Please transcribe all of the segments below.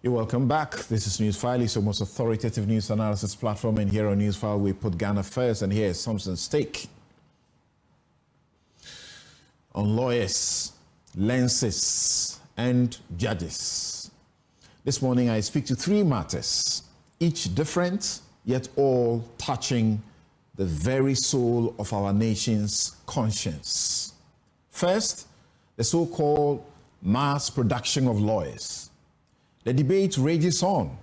You're welcome back. This is Newsfile, it's your most authoritative news analysis platform, and here on Newsfile we put Ghana first, and here is Samson's take on lawyers, lenses, and judges. This morning I speak to three matters, each different, yet all touching the very soul of our nation's conscience. First, the so-called mass production of lawyers. The debate rages on.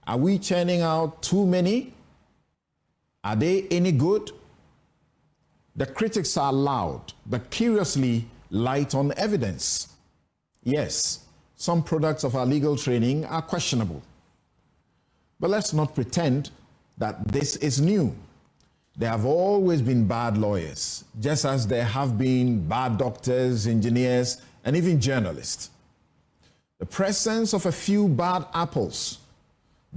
Are we churning out too many? Are they any good? The critics are loud, but curiously light on evidence. Yes, some products of our legal training are questionable. But let's not pretend that this is new. There have always been bad lawyers, just as there have been bad doctors, engineers, and even journalists. The presence of a few bad apples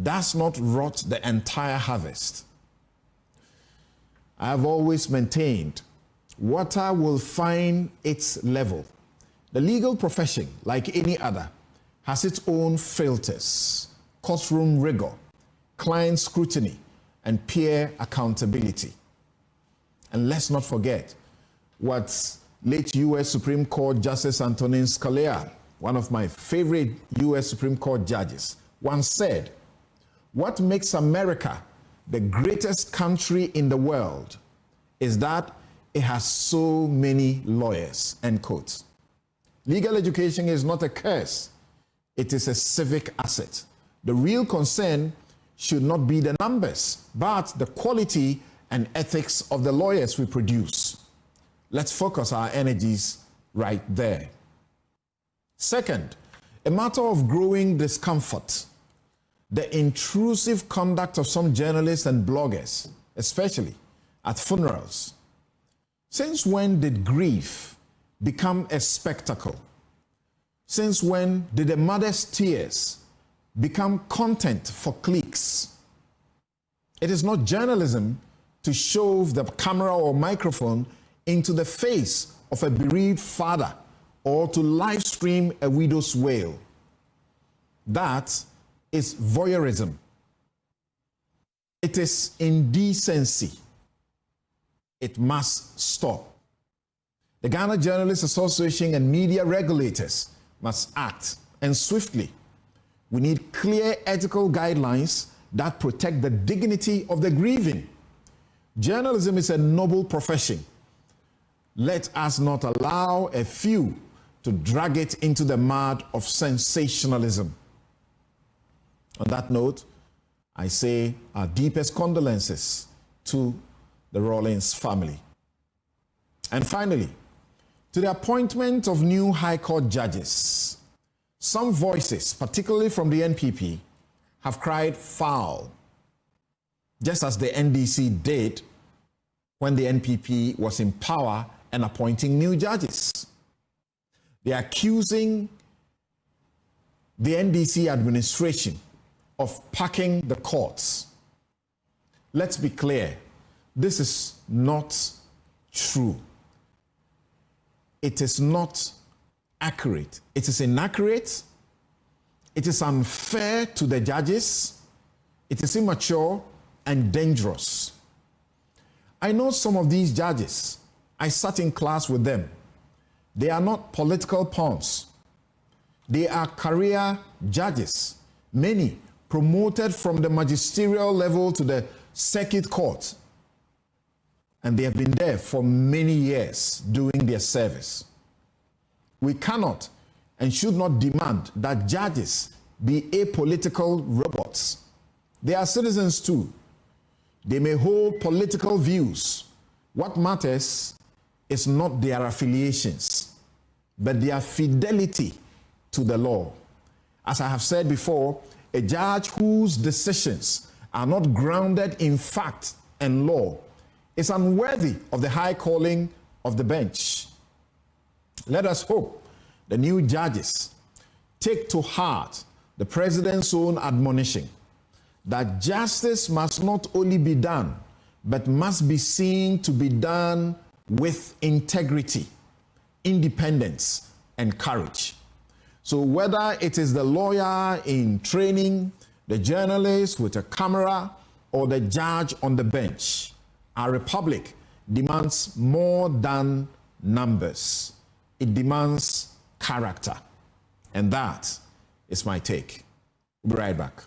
does not rot the entire harvest. I have always maintained water will find its level. The legal profession, like any other, has its own filters, courtroom rigor, client scrutiny, and peer accountability. And let's not forget what late U.S. Supreme Court Justice Antonin Scalia, one of my favorite U.S. Supreme Court judges, once said, "What makes America the greatest country in the world is that it has so many lawyers," end quote. Legal education is not a curse. It is a civic asset. The real concern should not be the numbers, but the quality and ethics of the lawyers we produce. Let's focus our energies right there. Second, a matter of growing discomfort. The intrusive conduct of some journalists and bloggers, especially at funerals. Since when did grief become a spectacle? Since when did a mother's tears become content for cliques? It is not journalism to shove the camera or microphone into the face of a bereaved father or to live stream a widow's wail. That is voyeurism. It is indecency. It must stop. The Ghana Journalists Association and media regulators must act, and swiftly. We need clear ethical guidelines that protect the dignity of the grieving. Journalism is a noble profession. Let us not allow a few to drag it into the mud of sensationalism. On that note, I say our deepest condolences to the Rawlings family. And finally, to the appointment of new High Court judges. Some voices, particularly from the NPP, have cried foul, just as the NDC did when the NPP was in power and appointing new judges. They are accusing the NDC administration of packing the courts. Let's be clear, this is not true. It is not accurate. It is inaccurate. It is unfair to the judges. It is immature and dangerous. I know some of these judges. I sat in class with them. They are not political pawns. They are career judges, many promoted from the magisterial level to the circuit court. And they have been there for many years doing their service. We cannot and should not demand that judges be apolitical robots. They are citizens too. They may hold political views. What matters is not their affiliations, but their fidelity to the law. As I have said before, a judge whose decisions are not grounded in fact and law is unworthy of the high calling of the bench. Let us hope the new judges take to heart the president's own admonition that justice must not only be done, but must be seen to be done with integrity, independence, and courage. So whether it is the lawyer in training, the journalist with a camera, or the judge on the bench, our republic demands more than numbers. It demands character. And that is my take. We'll be right back.